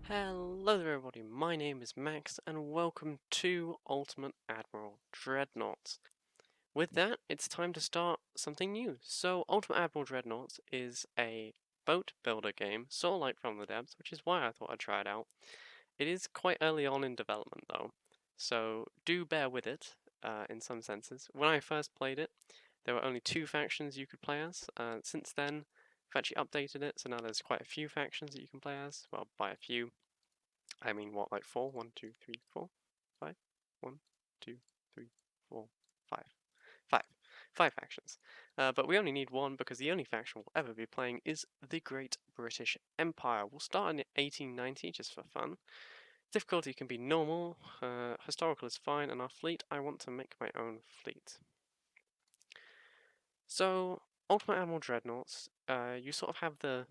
Hello there everybody, my name is Max and welcome to Ultimate Admiral Dreadnaughts. With that, it's time to start something new. So Ultimate Admiral Dreadnaughts is a boat builder game, sort of like From the Depths, which is why I thought I'd try it out. It is quite early on in development though, so do bear with it in some senses. When I first played it, there were only 2 factions you could play as. Since then, I've actually updated it, so now there's quite a few factions that you can play as. Well, by a few, I mean what, like 4? 1, 2, 3, 4, 5? 1, 2, 3, 4, 5. 5. 5 factions. But we only need 1 because the only faction we'll ever be playing is the Great British Empire. We'll start in 1890 just for fun. Difficulty can be normal, historical is fine, and our fleet, I want to make my own fleet. So, Ultimate Admiral Dreadnaughts, you sort of have the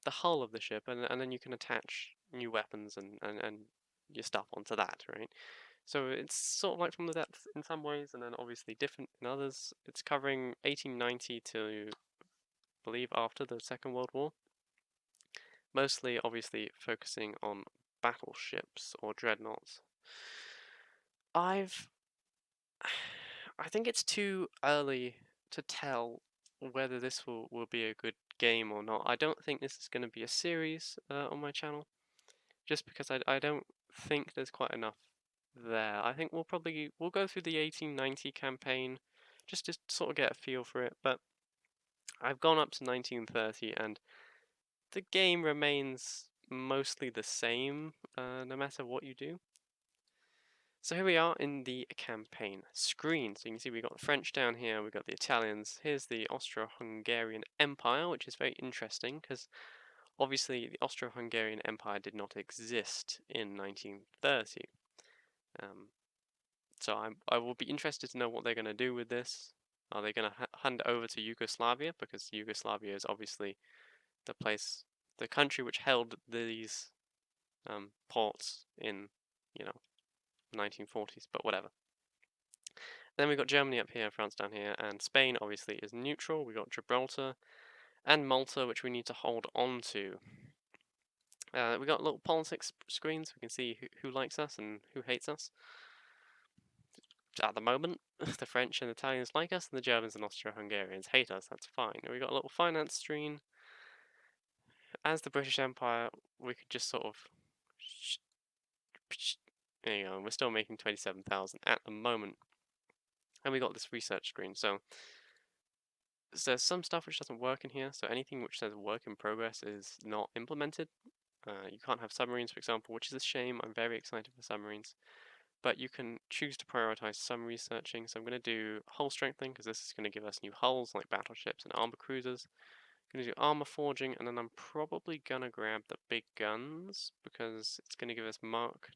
hull of the ship, and then you can attach new weapons and your stuff onto that, right? So it's sort of like From the Depths in some ways, and then obviously different in others. It's covering 1890 to, I believe, after the Second World War. Mostly, obviously, focusing on battleships or dreadnoughts. I think it's too early to tell whether this will be a good game or not. I don't think this is going to be a series on my channel, just because I don't think there's quite enough there. I think we'll go through the 1890 campaign just to sort of get a feel for it, but I've gone up to 1930 and the game remains mostly the same no matter what you do. So here we are in the campaign screen. So you can see we've got the French down here, we've got the Italians. Here's the Austro-Hungarian Empire, which is very interesting because obviously the Austro-Hungarian Empire did not exist in 1930. So I will be interested to know what they're going to do with this. Are they going to hand it over to Yugoslavia? Because Yugoslavia is obviously the country which held these ports in, 1940s, but whatever. Then we've got Germany up here, France down here, and Spain obviously is neutral. We've got Gibraltar and Malta, which we need to hold on to. We've got little politics screens. We can see who likes us and who hates us. At the moment, the French and Italians like us, and the Germans and Austro-Hungarians hate us. That's fine. We've got a little finance screen. As the British Empire, we could just sort of... There you go. We're still making 27,000 at the moment. And we got this research screen. So there's some stuff which doesn't work in here. So anything which says work in progress is not implemented. You can't have submarines, for example, which is a shame. I'm very excited for submarines. But you can choose to prioritize some researching. So I'm going to do hull strengthening because this is going to give us new hulls like battleships and armor cruisers. I'm going to do armor forging, and then I'm probably going to grab the big guns because it's going to give us Mark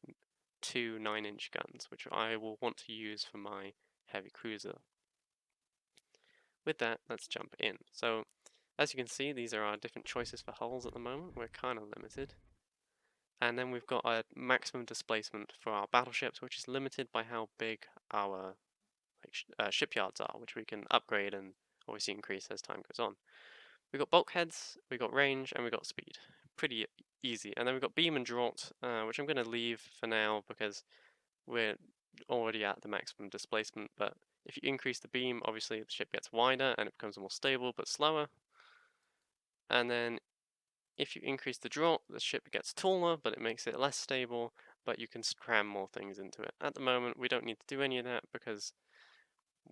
II 9-inch guns, which I will want to use for my heavy cruiser. With that, let's jump in. So as you can see, these are our different choices for hulls at the moment. We're kind of limited. And then we've got a maximum displacement for our battleships, which is limited by how big our shipyards are, which we can upgrade and obviously increase as time goes on. We've got bulkheads, we've got range, and we've got speed. Pretty easy. And then we've got beam and draught, which I'm going to leave for now because we're already at the maximum displacement. But if you increase the beam, obviously the ship gets wider and it becomes more stable but slower. And then if you increase the draught, the ship gets taller, but it makes it less stable, but you can cram more things into it. At the moment, we don't need to do any of that because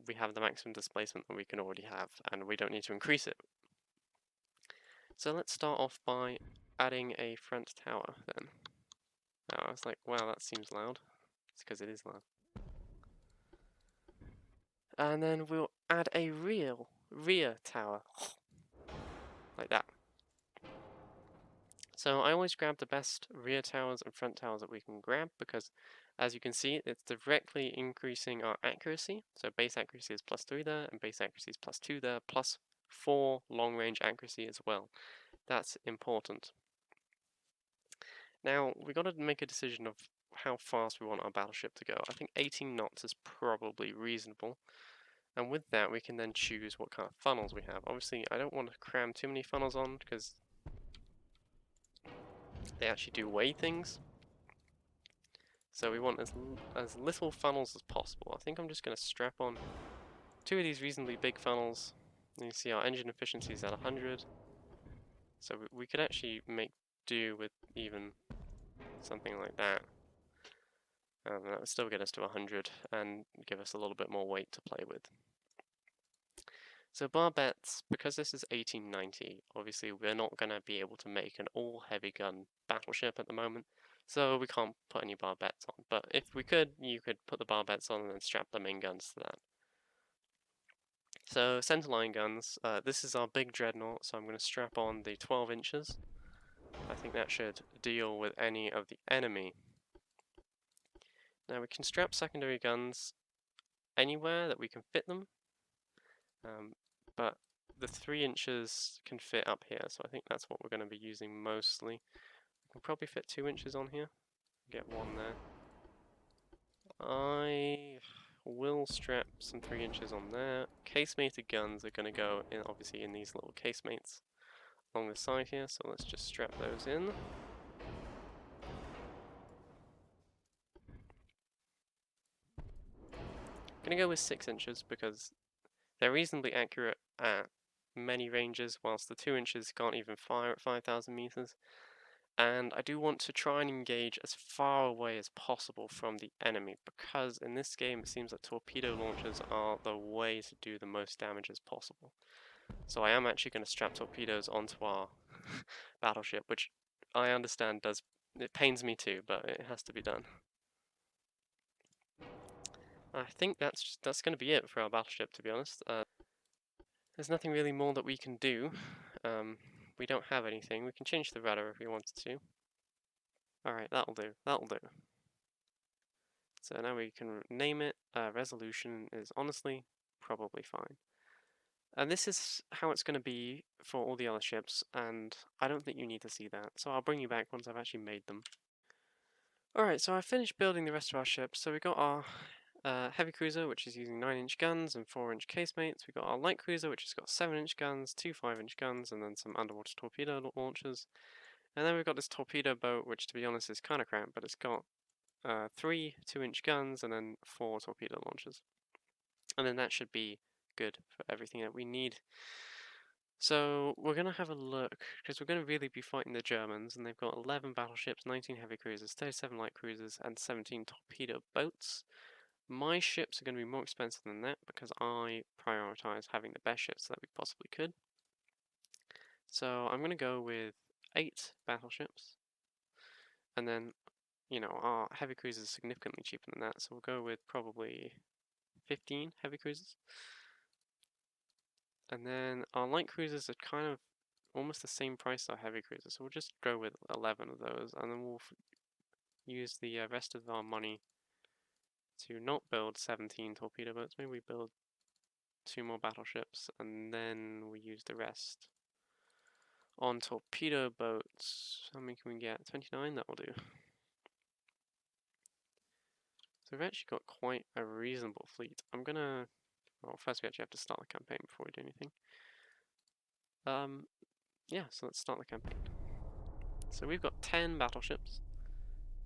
we have the maximum displacement that we can already have, and we don't need to increase it. So let's start off by adding a front tower then. Oh, I was like, wow, that seems loud. It's because it is loud. And then we'll add a rear tower. Like that. So I always grab the best rear towers and front towers that we can grab because as you can see, it's directly increasing our accuracy. So base accuracy is +3 there, and base accuracy is +2 there, +4 long range accuracy as well. That's important. Now, we've got to make a decision of how fast we want our battleship to go. I think 18 knots is probably reasonable. And with that, we can then choose what kind of funnels we have. Obviously, I don't want to cram too many funnels on because they actually do weigh things. So we want as little funnels as possible. I think I'm just going to strap on 2 of these reasonably big funnels. And you see our engine efficiency is at 100. So we could actually make do with even something like that. That would still get us to 100 and give us a little bit more weight to play with. So barbettes, because this is 1890, obviously we're not going to be able to make an all-heavy gun battleship at the moment, so we can't put any barbettes on. But if we could, you could put the barbettes on and then strap the main guns to that. So centerline guns, this is our big dreadnought, so I'm going to strap on the 12 inches. I think that should deal with any of the enemy. Now we can strap secondary guns anywhere that we can fit them, but the 3 inches can fit up here, so I think that's what we're going to be using mostly. We can probably fit 2 inches on here, get one there. I will strap some 3 inches on there. Casemated guns are going to go in, obviously, in these little casemates along the side here, so let's just strap those in. I'm going to go with 6 inches because they're reasonably accurate at many ranges, whilst the 2 inches can't even fire at 5,000 meters. And I do want to try and engage as far away as possible from the enemy, because in this game it seems that torpedo launchers are the way to do the most damage as possible. So I am actually going to strap torpedoes onto our battleship, which I understand it pains me too, but it has to be done. I think that's going to be it for our battleship, to be honest. There's nothing really more that we can do. We don't have anything. We can change the rudder if we wanted to. Alright, that'll do. That'll do. So now we can name it. Resolution is honestly probably fine. And this is how it's going to be for all the other ships, and I don't think you need to see that. So I'll bring you back once I've actually made them. Alright, so I finished building the rest of our ships. So we got our heavy cruiser, which is using 9-inch guns and 4-inch casemates. We got our light cruiser, which has got 7-inch guns, 2 5-inch guns, and then some underwater torpedo launchers. And then we've got this torpedo boat, which to be honest is kind of crap, but it's got 3 2-inch guns and then 4 torpedo launchers. And then that should be good for everything that we need. So we're going to have a look, because we're going to really be fighting the Germans, and they've got 11 battleships, 19 heavy cruisers, 37 light cruisers, and 17 torpedo boats. My ships are going to be more expensive than that, because I prioritize having the best ships that we possibly could. So I'm going to go with 8 battleships, and then, you know, our heavy cruisers are significantly cheaper than that, so we'll go with probably 15 heavy cruisers. And then our light cruisers are kind of almost the same price as our heavy cruisers, so we'll just go with 11 of those, and then we'll use the rest of our money to not build 17 torpedo boats. Maybe we build 2 more battleships, and then we use the rest on torpedo boats. How many can we get? 29? That will do. So we've actually got quite a reasonable fleet. Well, first we actually have to start the campaign before we do anything. Yeah, so let's start the campaign. So we've got 10 battleships,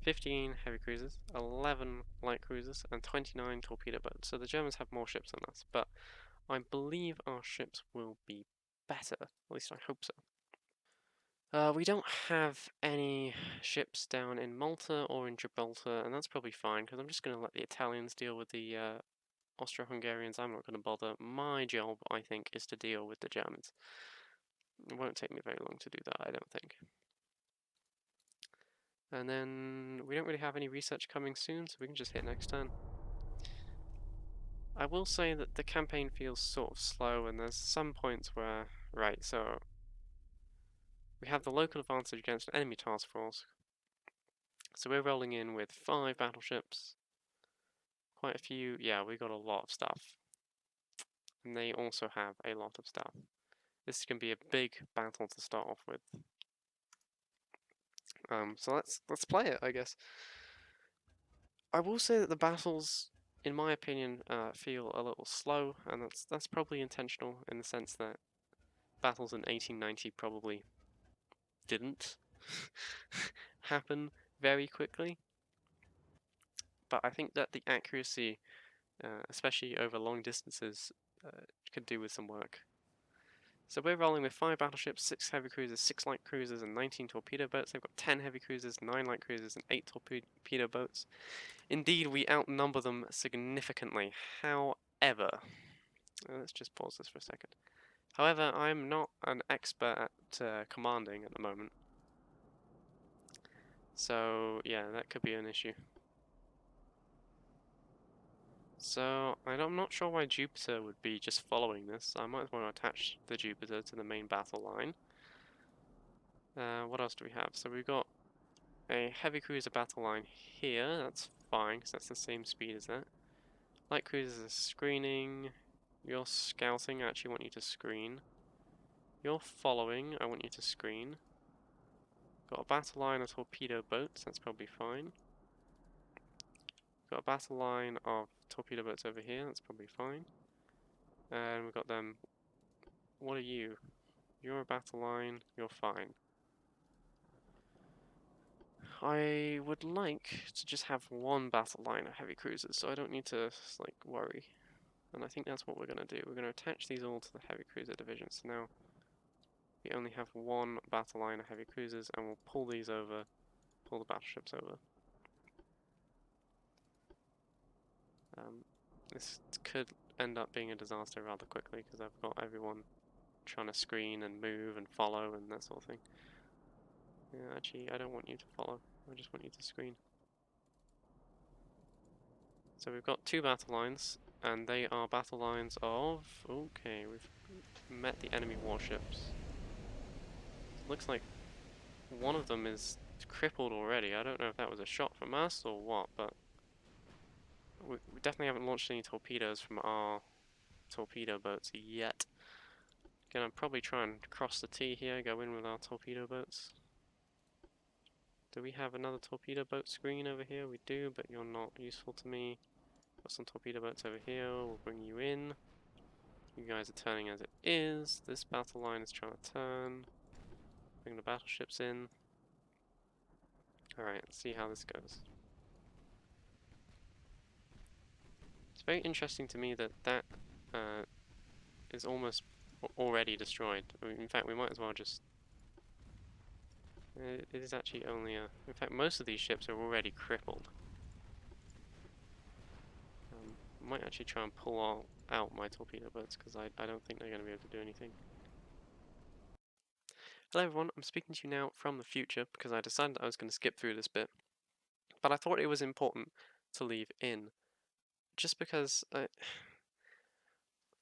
15 heavy cruisers, 11 light cruisers, and 29 torpedo boats. So the Germans have more ships than us, but I believe our ships will be better. At least I hope so. We don't have any ships down in Malta or in Gibraltar, and that's probably fine, because I'm just going to let the Italians deal with the Austro-Hungarians. I'm not going to bother. My job, I think, is to deal with the Germans. It won't take me very long to do that, I don't think. And then we don't really have any research coming soon, so we can just hit next turn. I will say that the campaign feels sort of slow, and there's some points where, right, so we have the local advantage against an enemy task force. So we're rolling in with 5 battleships, quite a few, yeah, we got a lot of stuff. And they also have a lot of stuff. This can be a big battle to start off with. So let's play it, I guess. I will say that the battles, in my opinion, feel a little slow, and that's probably intentional in the sense that battles in 1890 probably didn't. happen very quickly. But I think that the accuracy, especially over long distances, could do with some work. So we're rolling with 5 battleships, 6 heavy cruisers, 6 light cruisers, and 19 torpedo boats. They've got 10 heavy cruisers, 9 light cruisers, and 8 torpedo boats. Indeed, we outnumber them significantly. However, let's just pause this for a second. However, I'm not an expert at commanding at the moment. So, yeah, that could be an issue. So, I'm not sure why Jupiter would be just following this. I might as well attach the Jupiter to the main battle line. What else do we have? So we've got a heavy cruiser battle line here. That's fine, because that's the same speed as that. Light cruisers are screening. You're scouting, I actually want you to screen. You're following, I want you to screen. Got a battle line of torpedo boats, that's probably fine. Got a battle line of torpedo boats over here, that's probably fine. And we've got them. What are you? You're a battle line, you're fine. I would like to just have one battle line of heavy cruisers, so I don't need to, like, worry. And I think that's what we're going to do. We're going to attach these all to the heavy cruiser division. So now we only have one battle line of heavy cruisers, and we'll pull these over, pull the battleships over. This could end up being a disaster rather quickly, because I've got everyone trying to screen and move and follow and that sort of thing. Yeah, actually, I don't want you to follow. I just want you to screen. So we've got 2 battle lines, and they are battle lines of... Okay, we've met the enemy warships. Looks like one of them is crippled already. I don't know if that was a shot from us or what, but we definitely haven't launched any torpedoes from our torpedo boats yet. Gonna probably try and cross the T here, go in with our torpedo boats. Do we have another torpedo boat screen over here? We do, but you're not useful to me. Got some torpedo boats over here, we'll bring you in. You guys are turning as it is. This battle line is trying to turn. Bring the battleships in. Alright, let's see how this goes. It's very interesting to me that that is almost already destroyed. I mean, in fact, we might as well just... it is actually only a... In fact, most of these ships are already crippled. I might actually try and pull out my torpedo boats, because I don't think they're going to be able to do anything. Hello everyone, I'm speaking to you now from the future, because I decided I was going to skip through this bit. But I thought it was important to leave in, just because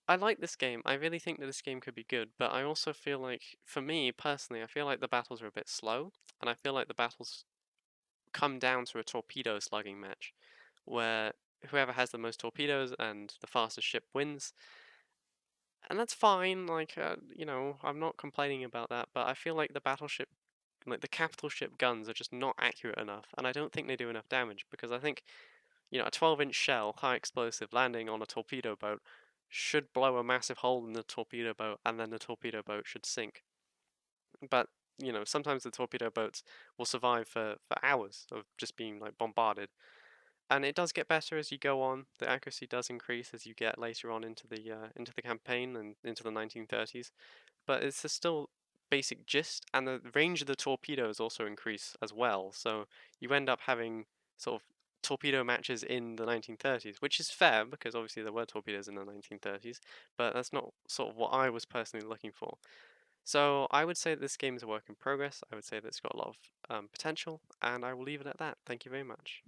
I like this game. I really think that this game could be good, but I also feel like, for me personally, I feel like the battles are a bit slow, and I feel like the battles come down to a torpedo slugging match, where whoever has the most torpedoes and the fastest ship wins. And that's fine, like, you know, I'm not complaining about that, but I feel like the battleship, like the capital ship guns are just not accurate enough, and I don't think they do enough damage, because I think, you know, a 12-inch shell, high explosive, landing on a torpedo boat should blow a massive hole in the torpedo boat, and then the torpedo boat should sink. But, you know, sometimes the torpedo boats will survive for hours of just being, like, bombarded. And it does get better as you go on. The accuracy does increase as you get later on into the campaign and into the 1930s. But it's still basic gist, and the range of the torpedoes also increase as well. So you end up having sort of torpedo matches in the 1930s, which is fair because obviously there were torpedoes in the 1930s, but that's not sort of what I was personally looking for. So I would say that this game is a work in progress. I would say that it's got a lot of potential, and I will leave it at that. Thank you very much.